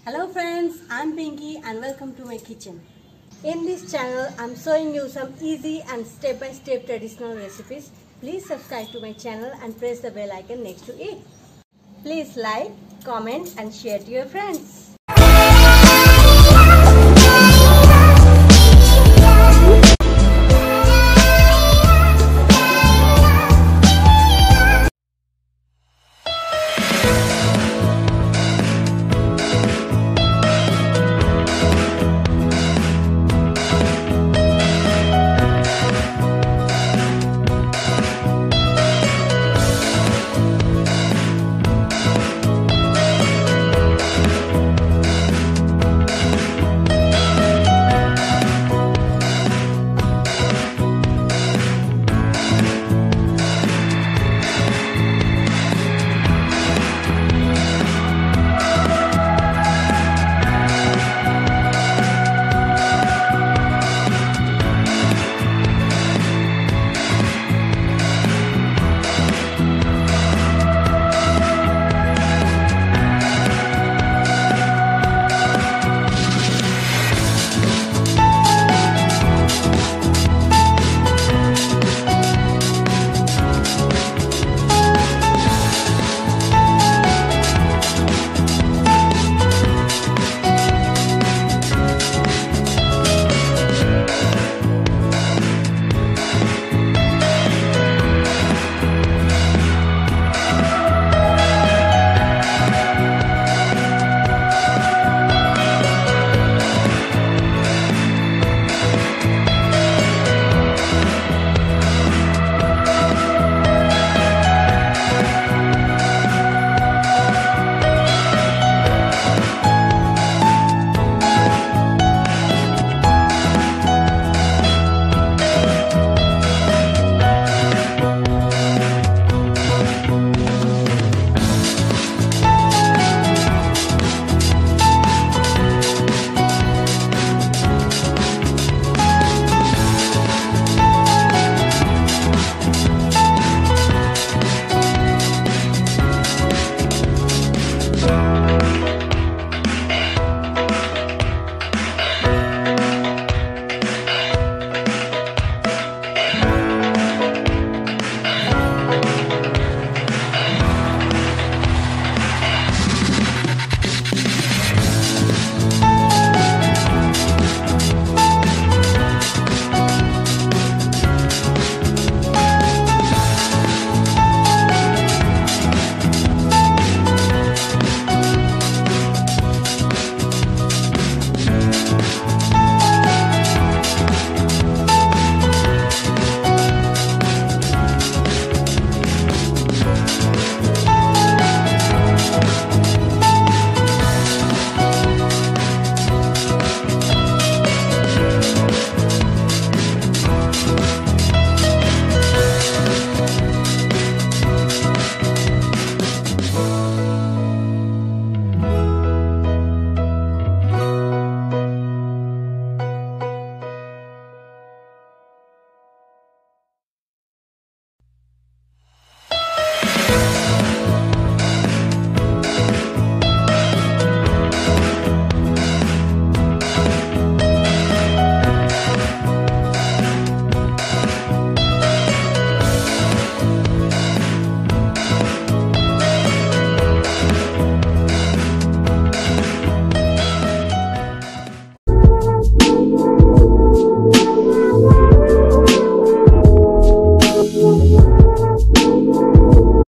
Hello friends, I'm Pinky and welcome to my kitchen. In this channel, I'm showing you some easy and step-by-step traditional recipes. Please subscribe to my channel and press the bell icon next to it. Please like, comment and share to your friends.